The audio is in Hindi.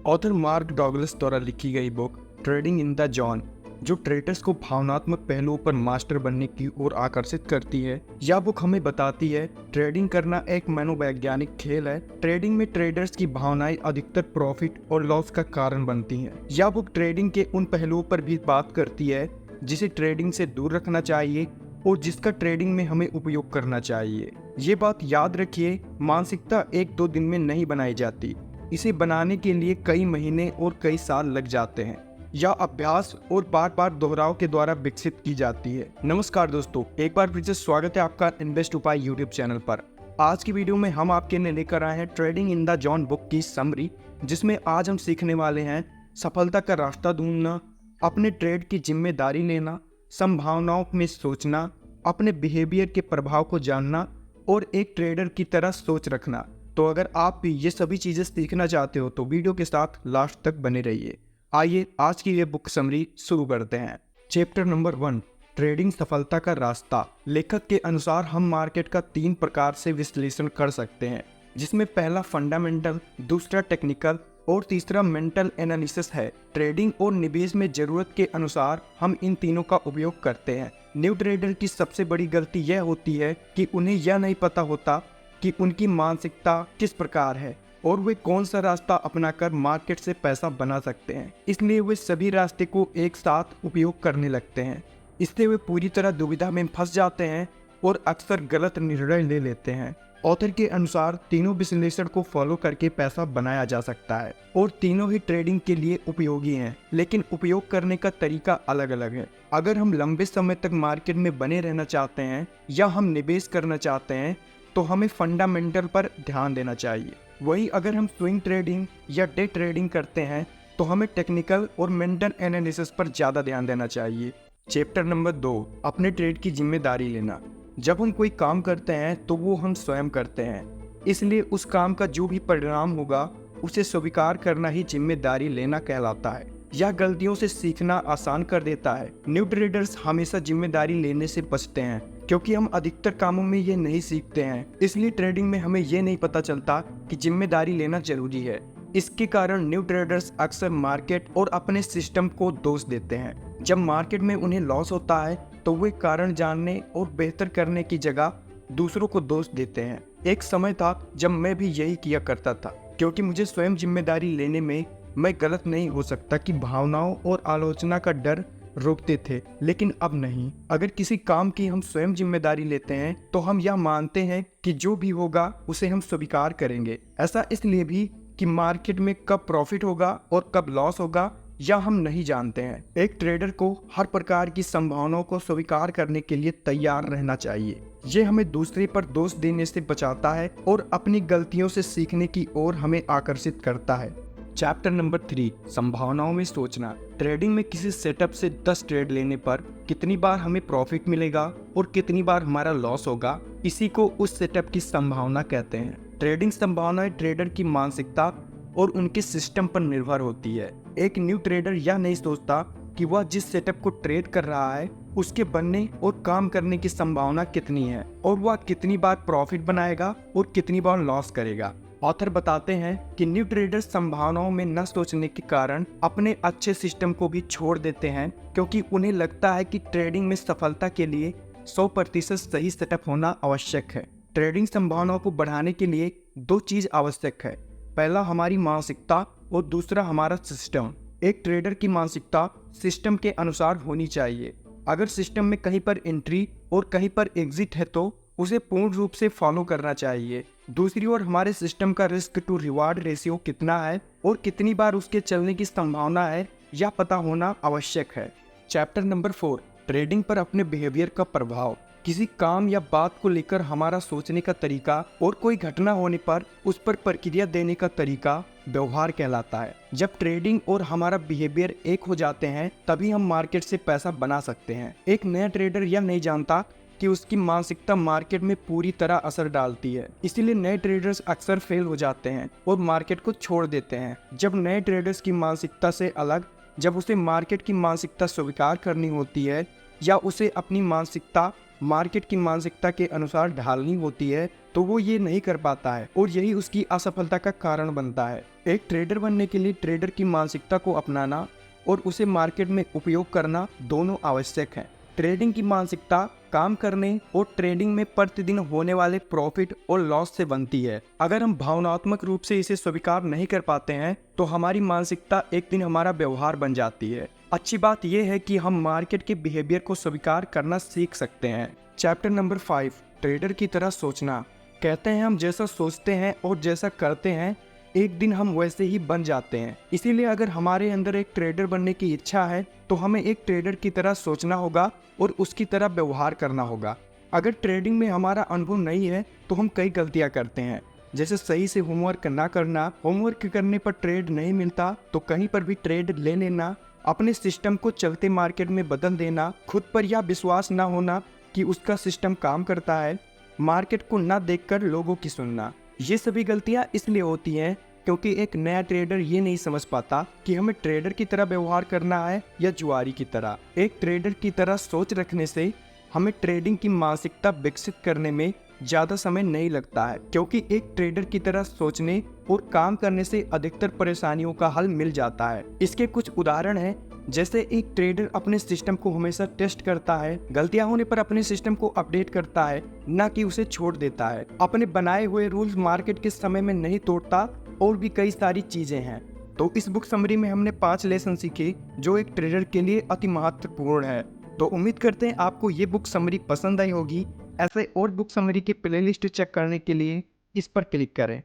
ऑथर मार्क डॉगलस द्वारा लिखी गई book trading in the John, जो ट्रेडर्स को भावनात्मक पहलुओं पर मास्टर बनने की ओर आकर्षित करती है। यह बुक हमें बताती है ट्रेडिंग करना एक मनोवैज्ञानिक खेल है। ट्रेडिंग में ट्रेडर्स की भावनाएं अधिकतर प्रॉफिट और लॉस का कारण बनती हैं। यह बुक ट्रेडिंग के उन पहलुओं पर भी बात करती है जिसे ट्रेडिंग से दूर रखना चाहिए और जिसका ट्रेडिंग में हमें उपयोग करना चाहिए। ये बात याद रखिए, मानसिकता एक दो दिन में नहीं बनाई जाती। इसे बनाने के लिए कई महीने और कई साल लग जाते हैं। यह अभ्यास और बार बार दोहराव के द्वारा विकसित की जाती है। नमस्कार दोस्तों, एक बार फिर से स्वागत है आपका इन्वेस्ट उपाय यूट्यूब चैनल पर। आज की वीडियो में हम आपके लिए लेकर आए हैं trading in the John book की समरी, जिसमें आज हम सीखने वाले हैं सफलता का रास्ता ढूंढना, अपने ट्रेड की जिम्मेदारी लेना, संभावनाओं में सोचना, अपने बिहेवियर के प्रभाव को जानना और एक ट्रेडर की तरह सोच रखना। तो अगर आप भी ये सभी चीज़ें सीखना चाहते हो तो वीडियो के साथ लास्ट तक बने रहिए। आइए आज की ये बुक समरी शुरू करते हैं। चैप्टर नंबर 1, ट्रेडिंग सफलता का रास्ता। लेखक के अनुसार हम मार्केट का 3 प्रकार से विश्लेषण कर सकते हैं, जिसमें पहला फंडामेंटल, दूसरा टेक्निकल और तीसरा मेंटल एनालिसिस है। ट्रेडिंग और निवेश में जरूरत के अनुसार हम इन तीनों का उपयोग करते हैं। न्यू ट्रेडर की सबसे बड़ी गलती यह होती है कि उन्हें यह नहीं पता होता कि उनकी मानसिकता किस प्रकार है और वे कौन सा रास्ता अपनाकर मार्केट से पैसा बना सकते हैं। इसलिए वे सभी रास्ते को एक साथ उपयोग करने लगते हैं। इससे वे पूरी तरह दुविधा में फंस जाते हैं और अक्सर गलत निर्णय ले लेते हैं। ऑथर के अनुसार तीनों विश्लेषण को फॉलो करके पैसा बनाया जा सकता है और तीनों ही ट्रेडिंग के लिए उपयोगी हैं, लेकिन उपयोग करने का तरीका अलग अलग है। अगर हम लंबे समय तक मार्केट में बने रहना चाहते हैं या हम निवेश करना चाहते हैं तो हमें फंडामेंटल पर ध्यान देना चाहिए। वहीं अगर हम स्विंग ट्रेडिंग या डे ट्रेडिंग करते हैं तो हमें टेक्निकल और मेंटल एनालिसिस पर ज़्यादा ध्यान देना चाहिए। चैप्टर नंबर 2, अपने ट्रेड की जिम्मेदारी लेना। जब हम कोई काम करते हैं तो वो हम स्वयं करते हैं, इसलिए उस काम का जो भी परिणाम होगा उसे स्वीकार करना ही जिम्मेदारी लेना कहलाता है। यह गलतियों से सीखना आसान कर देता है। न्यू ट्रेडर्स हमेशा जिम्मेदारी लेने से बचते हैं क्योंकि हम अधिकतर कामों में ये नहीं सीखते हैं। इसलिए ट्रेडिंग में हमें ये नहीं पता चलता कि जिम्मेदारी लेना जरूरी है। इसके कारण न्यू ट्रेडर्स अक्सर मार्केट और अपने सिस्टम को दोष देते हैं। जब मार्केट में उन्हें लॉस होता है तो वे कारण जानने और बेहतर करने की जगह दूसरों को दोष देते हैं। एक समय था जब मैं भी यही किया करता था, क्योंकि मुझे स्वयं जिम्मेदारी लेने में मैं गलत नहीं हो सकता कि भावनाओं और आलोचना का डर रोकते थे, लेकिन अब नहीं। अगर किसी काम की हम स्वयं जिम्मेदारी लेते हैं तो हम यह मानते हैं कि जो भी होगा उसे हम स्वीकार करेंगे। ऐसा इसलिए भी कि मार्केट में कब प्रॉफिट होगा और कब लॉस होगा या हम नहीं जानते हैं। एक ट्रेडर को हर प्रकार की संभावनाओं को स्वीकार करने के लिए तैयार रहना चाहिए। ये हमें दूसरे पर दोष देने से बचाता है और अपनी गलतियों से सीखने की ओर हमें आकर्षित करता है। चैप्टर नंबर 3, संभावनाओं में सोचना। ट्रेडिंग में किसी सेटअप से 10 ट्रेड लेने पर कितनी बार हमें प्रॉफिट मिलेगा और कितनी बार हमारा लॉस होगा, इसी को उस सेटअप की संभावना कहते हैं। ट्रेडिंग संभावनाएं ट्रेडर की मानसिकता और उनके सिस्टम पर निर्भर होती है। एक न्यू ट्रेडर यह नहीं सोचता कि वह जिस सेटअप को ट्रेड कर रहा है उसके बनने और काम करने की संभावना कितनी है और वह कितनी बार प्रॉफिट बनाएगा और कितनी बार लॉस करेगा। ऑथर बताते हैं कि न्यू ट्रेडर्स संभावनाओं में न सोचने के कारण अपने अच्छे सिस्टम को भी छोड़ देते हैं, क्योंकि उन्हें लगता है कि ट्रेडिंग में सफलता के लिए 100% सही सेटअप होना आवश्यक है। ट्रेडिंग संभावनाओं को बढ़ाने के लिए 2 चीज आवश्यक है। पहला हमारी मानसिकता और दूसरा हमारा सिस्टम। एक ट्रेडर की मानसिकता सिस्टम के अनुसार होनी चाहिए। अगर सिस्टम में कहीं पर एंट्री और कहीं पर एग्जिट है तो उसे पूर्ण रूप से फॉलो करना चाहिए। दूसरी ओर हमारे सिस्टम का रिस्क टू रिवार्ड रेशियो कितना है और कितनी बार उसके चलने की संभावना है, यह पता होना आवश्यक है। चैप्टर नंबर 4, ट्रेडिंग पर अपने बिहेवियर का प्रभाव। किसी काम या बात को लेकर हमारा सोचने का तरीका और कोई घटना होने पर उस पर प्रतिक्रिया देने का तरीका व्यवहार कहलाता है। जब ट्रेडिंग और हमारा बिहेवियर एक हो जाते हैं तभी हम मार्केट से पैसा बना सकते हैं। एक नया ट्रेडर यह नहीं जानता कि उसकी मानसिकता मार्केट में पूरी तरह असर डालती है, इसीलिए नए ट्रेडर्स अक्सर फेल हो जाते हैं और मार्केट को छोड़ देते हैं। जब नए ट्रेडर्स की मानसिकता से अलग, जब उसे मार्केट की मानसिकता स्वीकार करनी होती है या उसे अपनी मानसिकता मार्केट की मानसिकता के अनुसार ढालनी होती है तो वो ये नहीं कर पाता है और यही उसकी असफलता का कारण बनता है। एक ट्रेडर बनने के लिए ट्रेडर की मानसिकता को अपनाना और उसे मार्केट में उपयोग करना दोनों आवश्यक है। ट्रेडिंग की मानसिकता काम करने और ट्रेडिंग में प्रतिदिन होने वाले प्रॉफिट और लॉस से बनती है। अगर हम भावनात्मक रूप से इसे स्वीकार नहीं कर पाते हैं तो हमारी मानसिकता एक दिन हमारा व्यवहार बन जाती है। अच्छी बात यह है कि हम मार्केट के बिहेवियर को स्वीकार करना सीख सकते हैं। चैप्टर नंबर 5, ट्रेडर की तरह सोचना। कहते हैं हम जैसा सोचते हैं और जैसा करते हैं एक दिन हम वैसे ही बन जाते हैं। इसीलिए अगर हमारे अंदर एक ट्रेडर बनने की इच्छा है तो हमें एक ट्रेडर की तरह सोचना होगा और उसकी तरह व्यवहार करना होगा। अगर ट्रेडिंग में हमारा अनुभव नहीं है तो हम कई गलतियां करते हैं, जैसे सही से होमवर्क ना करना, होमवर्क करने पर ट्रेड नहीं मिलता तो कहीं पर भी ट्रेड ले लेना, अपने सिस्टम को चलते मार्केट में बदल देना, खुद पर यह विश्वास ना होना कि उसका सिस्टम काम करता है, मार्केट को ना देखकर लोगों की सुनना। ये सभी गलतियां इसलिए होती हैं क्योंकि एक नया ट्रेडर ये नहीं समझ पाता कि हमें ट्रेडर की तरह व्यवहार करना है या जुआरी की तरह। एक ट्रेडर की तरह सोच रखने से हमें ट्रेडिंग की मानसिकता विकसित करने में ज़्यादा समय नहीं लगता है, क्योंकि एक ट्रेडर की तरह सोचने और काम करने से अधिकतर परेशानियों का हल मिल जाता है। इसके कुछ उदाहरण हैं, जैसे एक ट्रेडर अपने सिस्टम को हमेशा टेस्ट करता है, गलतियां होने पर अपने सिस्टम को अपडेट करता है, न कि उसे छोड़ देता है, अपने बनाए हुए रूल्स मार्केट के समय में नहीं तोड़ता और भी कई सारी चीजें हैं। तो इस बुक समरी में हमने 5 लेसन सीखे जो एक ट्रेडर के लिए अति महत्वपूर्ण है। तो उम्मीद करते हैं आपको ये बुक समरी पसंद आई होगी। ऐसे और बुक समरी की प्लेलिस्ट चेक करने के लिए इस पर क्लिक करें।